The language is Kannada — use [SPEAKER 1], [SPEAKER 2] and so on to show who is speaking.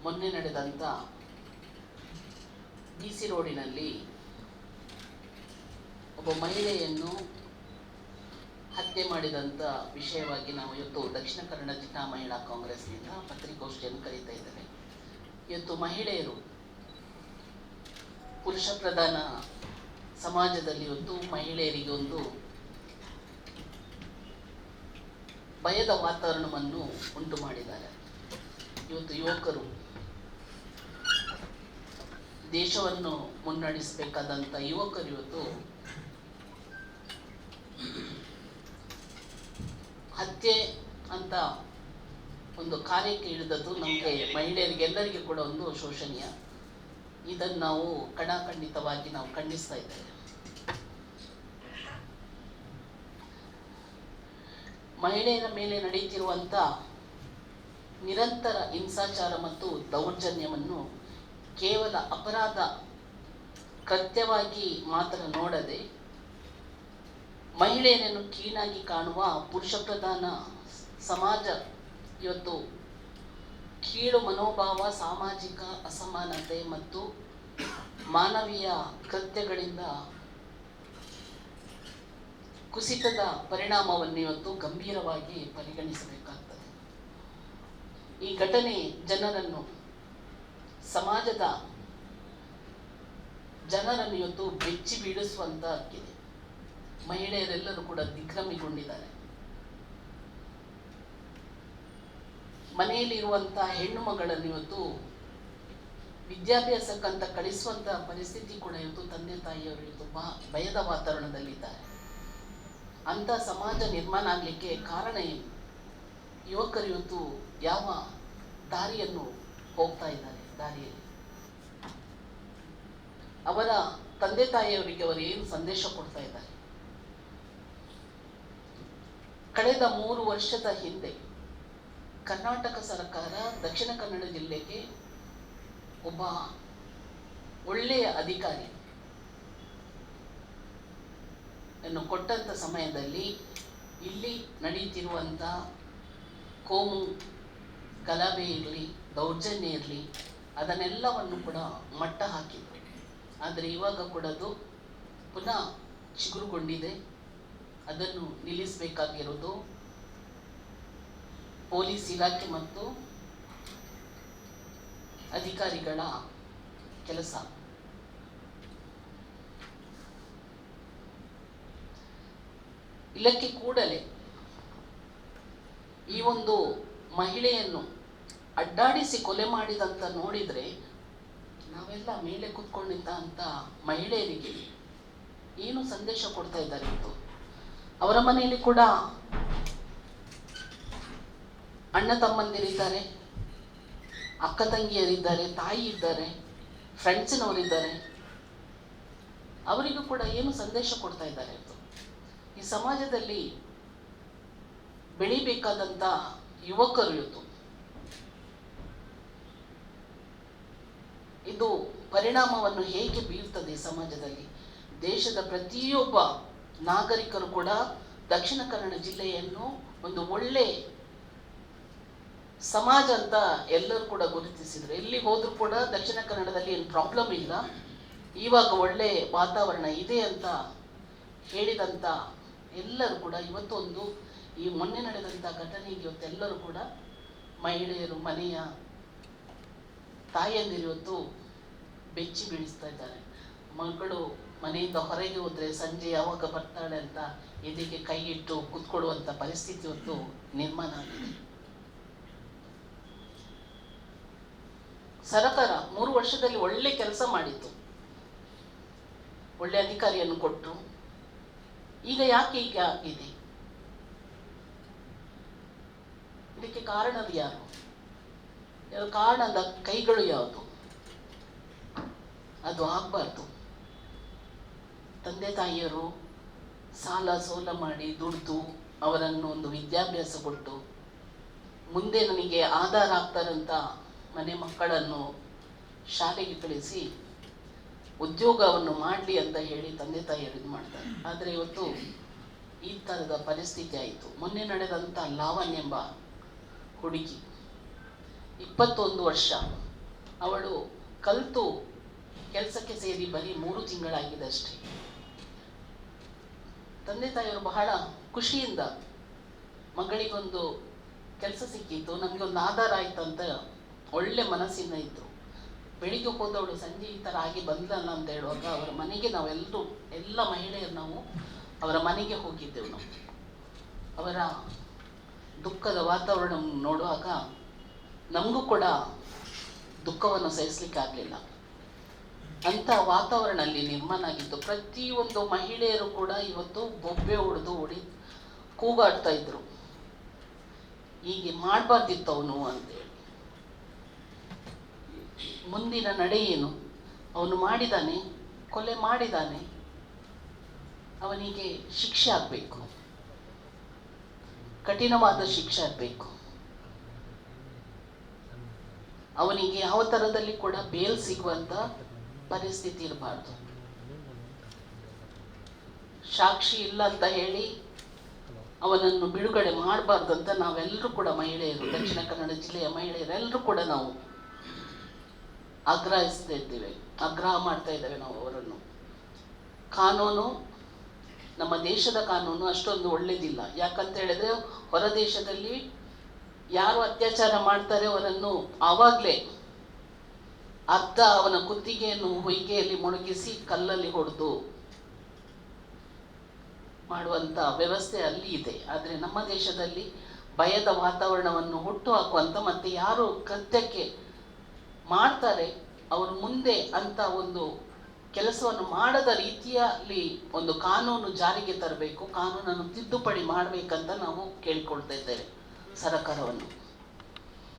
[SPEAKER 1] ಮೊನ್ನೆ ನಡೆದಂಥ BC ರೋಡಿನಲ್ಲಿ ಒಬ್ಬ ಮಹಿಳೆಯನ್ನು ಹತ್ಯೆ ಮಾಡಿದಂಥ ವಿಷಯವಾಗಿ ನಾವು ಇವತ್ತು ದಕ್ಷಿಣ ಕನ್ನಡ ಜಿಲ್ಲಾ ಮಹಿಳಾ ಕಾಂಗ್ರೆಸ್ನಿಂದ ಪತ್ರಿಕಾಗೋಷ್ಠಿಯನ್ನು ಕರೀತಾ ಇದ್ದೇವೆ. ಇವತ್ತು ಮಹಿಳೆಯರು ಪುರುಷ ಪ್ರಧಾನ ಸಮಾಜದಲ್ಲಿ ಇವತ್ತು ಮಹಿಳೆಯರಿಗೆ ಒಂದು ಭಯದ ವಾತಾವರಣವನ್ನು ಉಂಟು ಮಾಡಿದ್ದಾರೆ. ಇವತ್ತು ಯುವಕರು ದೇಶವನ್ನು ಮುನ್ನಡೆಸಬೇಕಾದಂಥ ಯುವಕರು ಇವತ್ತು ಹತ್ಯೆ ಅಂತ ಒಂದು ಕಾರ್ಯಕ್ಕೆ ಇಳಿದದ್ದು ನಮಗೆ ಮಹಿಳೆಯರಿಗೆಲ್ಲರಿಗೂ ಕೂಡ ಒಂದು ಶೋಷಣೀಯ. ಇದನ್ನು ನಾವು ಖಂಡಿತವಾಗಿ ನಾವು ಖಂಡಿಸ್ತಾ ಇದ್ದೇವೆ. ಮಹಿಳೆಯರ ಮೇಲೆ ನಡೆಯುತ್ತಿರುವಂಥ ನಿರಂತರ ಹಿಂಸಾಚಾರ ಮತ್ತು ದೌರ್ಜನ್ಯವನ್ನು ಕೇವಲ ಅಪರಾಧ ಕೃತ್ಯವಾಗಿ ಮಾತ್ರ ನೋಡದೆ ಮಹಿಳೆಯರನ್ನು ಕೀಳಾಗಿ ಕಾಣುವ ಪುರುಷ ಪ್ರಧಾನ ಸಮಾಜ ಇವತ್ತು ಕೀಳು ಮನೋಭಾವ, ಸಾಮಾಜಿಕ ಅಸಮಾನತೆ ಮತ್ತು ಮಾನವೀಯ ಕೃತ್ಯಗಳಿಂದ ಕುಸಿತದ ಪರಿಣಾಮವನ್ನು ಇವತ್ತು ಗಂಭೀರವಾಗಿ ಪರಿಗಣಿಸಬೇಕಾಗ್ತದೆ. ಈ ಘಟನೆ ಸಮಾಜದ ಜನರನ್ನು ಇವತ್ತು ಬೆಚ್ಚಿ ಬೀಳಿಸುವಂತಾಗಿದೆ. ಮಹಿಳೆಯರೆಲ್ಲರೂ ಕೂಡ ದಿಗ್ಭ್ರಮೆಗೊಂಡಿದ್ದಾರೆ. ಮನೆಯಲ್ಲಿರುವಂಥ ಹೆಣ್ಣು ಮಗಳನ್ನು ಇವತ್ತು ವಿದ್ಯಾಭ್ಯಾಸಕ್ಕಂತ ಕಳಿಸುವಂತ ಪರಿಸ್ಥಿತಿ ಕೂಡ ಇವತ್ತು ತಂದೆ ತಾಯಿಯವರು ಇವತ್ತು ಭಯದ ವಾತಾವರಣದಲ್ಲಿದ್ದಾರೆ. ಅಂತ ಸಮಾಜ ನಿರ್ಮಾಣ ಆಗಲಿಕ್ಕೆ ಕಾರಣ ಏನು? ಯುವಕರು ಇವತ್ತು ಯಾವ ದಾರಿಯನ್ನು ಹೋಗ್ತಾ ಇದ್ದಾರೆ? ದಾರಿಯಲ್ಲಿ ಅವರ ತಂದೆ ತಾಯಿಯವರಿಗೆ ಅವರು ಏನು ಸಂದೇಶ ಕೊಡ್ತಾ ಇದ್ದಾರೆ? ಕಳೆದ 3 ವರ್ಷದ ಹಿಂದೆ ಕರ್ನಾಟಕ ಸರ್ಕಾರ ದಕ್ಷಿಣ ಕನ್ನಡ ಜಿಲ್ಲೆಗೆ ಒಬ್ಬ ಒಳ್ಳೆಯ ಅಧಿಕಾರಿ ಅನ್ನು ಕೊಟ್ಟಂತ ಸಮಯದಲ್ಲಿ ಇಲ್ಲಿ ನಡೆಯುತ್ತಿರುವಂಥ ಕೋಮು ಗಲಭೆ ಇರಲಿ, ದೌರ್ಜನ್ಯ ಇರಲಿ, ಅದನ್ನೆಲ್ಲವನ್ನು ಕೂಡ ಮಟ್ಟ ಹಾಕಿದ್ರು. ಆದರೆ ಇವಾಗ ಕೂಡ ಅದು ಪುನಃ ಚಿಗುರುಗೊಂಡಿದೆ. ಅದನ್ನು ನಿಲ್ಲಿಸಬೇಕಾಗಿರೋದು ಪೊಲೀಸ್ ಇಲಾಖೆ ಮತ್ತು ಅಧಿಕಾರಿಗಳ ಕೆಲಸ. ಇಲಾಖೆ ಕೂಡಲೇ ಈ ಒಂದು ಮಹಿಳೆಯನ್ನು ಅಡ್ಡಾಡಿಸಿ ಕೊಲೆ ಮಾಡಿದಂತ ನೋಡಿದ್ರೆ ನಾವೆಲ್ಲ ಮೇಲೆ ಕೂತ್ಕೊಂಡಿದ್ದಂತ ಮಹಿಳೆಯರಿಗೆ ಏನು ಸಂದೇಶ ಕೊಡ್ತಾ ಇದ್ದಾರೆ ಇವತ್ತು? ಅವರ ಮನೆಯಲ್ಲಿ ಕೂಡ ಅಣ್ಣ ತಮ್ಮಂದಿರಿದ್ದಾರೆ, ಅಕ್ಕ ತಂಗಿಯರಿದ್ದಾರೆ, ತಾಯಿ ಇದ್ದಾರೆ, ಫ್ರೆಂಡ್ಸಿನವರಿದ್ದಾರೆ. ಅವರಿಗೂ ಕೂಡ ಏನು ಸಂದೇಶ ಕೊಡ್ತಾ ಇದ್ದಾರೆ ಇವತ್ತು? ಈ ಸಮಾಜದಲ್ಲಿ ಬೆಳಿಬೇಕಾದಂತ ಯುವಕರು ಇವತ್ತು ಇದು ಪರಿಣಾಮವನ್ನು ಹೇಗೆ ಬೀರ್ತದೆ ಸಮಾಜದಲ್ಲಿ? ದೇಶದ ಪ್ರತಿಯೊಬ್ಬ ನಾಗರಿಕರು ಕೂಡ ದಕ್ಷಿಣ ಕನ್ನಡ ಜಿಲ್ಲೆಯನ್ನು ಒಂದು ಒಳ್ಳೆ ಸಮಾಜ ಅಂತ ಎಲ್ಲರೂ ಕೂಡ ಗುರುತಿಸಿದ್ರು. ಎಲ್ಲಿ ಹೋದ್ರೂ ಕೂಡ ದಕ್ಷಿಣ ಕನ್ನಡದಲ್ಲಿ ಏನು ಪ್ರಾಬ್ಲಮ್ ಇಲ್ಲ, ಇವಾಗ ಒಳ್ಳೆ ವಾತಾವರಣ ಇದೆ ಅಂತ ಹೇಳಿದಂತ ಎಲ್ಲರೂ ಕೂಡ ಇವತ್ತೊಂದು ಈ ಮೊನ್ನೆ ನಡೆದಂಥ ಘಟನೆಗೆ ಇವತ್ತೆಲ್ಲರೂ ಕೂಡ ಮಹಿಳೆಯರು, ಮನೆಯ ತಾಯಿಯಂದಿರು ಇವತ್ತು ಬೆಚ್ಚಿ ಬೀಳಿಸ್ತಾ ಇದ್ದಾರೆ. ಮಗಳು ಮನೆಯಿಂದ ಹೊರಗೆ ಹೋದ್ರೆ ಸಂಜೆ ಯಾವಾಗ ಬರ್ತಾಳೆ ಅಂತ ಎದೆಗೆ ಕೈ ಇಟ್ಟು ಕೂತ್ಕೊಳ್ಳುವಂಥ ಪರಿಸ್ಥಿತಿ ಇವತ್ತು ನಿರ್ಮಾಣ ಆಗಿದೆ. ಸರ್ಕಾರ 3 ವರ್ಷದಲ್ಲಿ ಒಳ್ಳೆ ಕೆಲಸ ಮಾಡಿತ್ತು, ಒಳ್ಳೆ ಅಧಿಕಾರಿಯನ್ನು ಕೊಟ್ಟರು. ಈಗ ಯಾಕೆ ಈಗ ಆಗಿದೆ? ಇದಕ್ಕೆ ಕಾರಣದ ಯಾರು? ಕಾರಣದ ಕೈಗಳು ಯಾವುದು? ಅದು ಆಗಬಾರ್ದು. ತಂದೆ ತಾಯಿಯರು ಸಾಲ ಸೋಲ ಮಾಡಿ ದುಡ್ದು ಅವರನ್ನು ಒಂದು ವಿದ್ಯಾಭ್ಯಾಸ ಕೊಟ್ಟು ಮುಂದೆ ನನಗೆ ಆಧಾರ ಆಗ್ತಾರಂತ ಮನೆ ಮಕ್ಕಳನ್ನು ಶಾಲೆಗೆ ಕಳಿಸಿ ಉದ್ಯೋಗವನ್ನು ಮಾಡಲಿ ಅಂತ ಹೇಳಿ ತಂದೆ ತಾಯಿಯರು ಇದು ಮಾಡ್ತಾರೆ. ಆದರೆ ಇವತ್ತು ಈ ಥರದ ಪರಿಸ್ಥಿತಿ ಆಯಿತು. ಮೊನ್ನೆ ನಡೆದಂಥ ಲಾವಣ್ಯ ಎಂಬ ಹುಡುಗಿ 21 ವರ್ಷ ಅವಳು ಕಲಿತು ಕೆಲಸಕ್ಕೆ ಸೇರಿ ಬರೀ 3 ತಿಂಗಳಾಗಿದೆ ಅಷ್ಟೇ. ತಂದೆ ತಾಯಿಯವರು ಬಹಳ ಖುಷಿಯಿಂದ ಮಗಳಿಗೊಂದು ಕೆಲಸ ಸಿಕ್ಕಿತ್ತು, ನಮಗೆ ಒಂದು ಆಧಾರ ಆಯ್ತು ಅಂತ ಒಳ್ಳೆ ಮನಸ್ಸಿಂದ ಇತ್ತು. ಬೆಳಿಗ್ಗೆ ಹೋದವಳು ಸಂಜೆ ಈ ಥರ ಆಗಿ ಬಂದಲ್ಲ ಅಂತ ಹೇಳುವಾಗ ಅವರ ಮನೆಗೆ ನಾವೆಲ್ಲರೂ ಎಲ್ಲ ಮಹಿಳೆಯರು ನಾವು ಅವರ ಮನೆಗೆ ಹೋಗಿದ್ದೆವು. ನಾವು ಅವರ ದುಃಖದ ವಾತಾವರಣ ನೋಡುವಾಗ ನಮಗೂ ಕೂಡ ದುಃಖವನ್ನು ಸಹಿಸಲಿಕ್ಕೆ ಆಗಲಿಲ್ಲ. ಅಂಥ ವಾತಾವರಣ ಅಲ್ಲಿ ನಿರ್ಮಾಣ ಆಗಿತ್ತು. ಪ್ರತಿಯೊಂದು ಮಹಿಳೆಯರು ಕೂಡ ಇವತ್ತು ಬೊಬ್ಬೆ ಹೊಡೆದು ಕೂಗಾಡ್ತಾ ಇದ್ರು, ಹೀಗೆ ಮಾಡಬಾರ್ದಿತ್ತು ಅವನು ಅಂತೇಳಿ. ಮುಂದಿನ ನಡೆ ಏನು? ಅವನು ಮಾಡಿದ್ದಾನೆ, ಕೊಲೆ ಮಾಡಿದ್ದಾನೆ, ಅವನಿಗೆ ಶಿಕ್ಷೆ ಆಗಬೇಕು, ಕಠಿಣವಾದ ಶಿಕ್ಷೆ ಆಗಬೇಕು. ಅವನಿಗೆ ಯಾವ ಥರದಲ್ಲಿ ಕೂಡ ಬೇಲ್ ಸಿಗುವಂತ ಪರಿಸ್ಥಿತಿ ಇರಬಾರ್ದು. ಸಾಕ್ಷಿ ಇಲ್ಲ ಅಂತ ಹೇಳಿ ಅವನನ್ನು ಬಿಡುಗಡೆ ಮಾಡಬಾರ್ದು ಅಂತ ನಾವೆಲ್ಲರೂ ಕೂಡ ಮಹಿಳೆಯರು, ದಕ್ಷಿಣ ಕನ್ನಡ ಜಿಲ್ಲೆಯ ಮಹಿಳೆಯರೆಲ್ಲರೂ ಕೂಡ ನಾವು ಆಗ್ರಹ ಮಾಡ್ತಾ ಇದ್ದೇವೆ ನಾವು ಅವರನ್ನು. ಕಾನೂನು, ನಮ್ಮ ದೇಶದ ಕಾನೂನು ಅಷ್ಟೊಂದು ಒಳ್ಳೇದಿಲ್ಲ. ಯಾಕಂತ ಹೇಳಿದ್ರೆ ಹೊರ ದೇಶದಲ್ಲಿ ಯಾರು ಅತ್ಯಾಚಾರ ಮಾಡ್ತಾರೆ ಅವರನ್ನು ಆವಾಗಲೇ ಅರ್ಧ ಅವನ ಕುತ್ತಿಗೆಯನ್ನು ಹೊಯ್ಗೆಯಲ್ಲಿ ಮುಳುಗಿಸಿ ಕಲ್ಲಲ್ಲಿ ಹೊಡೆದು ಮಾಡುವಂತ ವ್ಯವಸ್ಥೆ ಅಲ್ಲಿ ಇದೆ. ಆದರೆ ನಮ್ಮ ದೇಶದಲ್ಲಿ ಭಯದ ವಾತಾವರಣವನ್ನು ಹುಟ್ಟು ಹಾಕುವಂತ, ಮತ್ತೆ ಯಾರು ಕೃತ್ಯಕ್ಕೆ ಮಾಡ್ತಾರೆ ಅವರು ಮುಂದೆ ಅಂತ ಒಂದು ಕೆಲಸವನ್ನು ಮಾಡದ ರೀತಿಯಲ್ಲಿ ಒಂದು ಕಾನೂನು ಜಾರಿಗೆ ತರಬೇಕು, ಕಾನೂನನ್ನು ತಿದ್ದುಪಡಿ ಮಾಡಬೇಕಂತ ನಾವು ಕೇಳಿಕೊಳ್ತಾ ಇದ್ದೇವೆ ಸರ್ಕಾರವನ್ನು.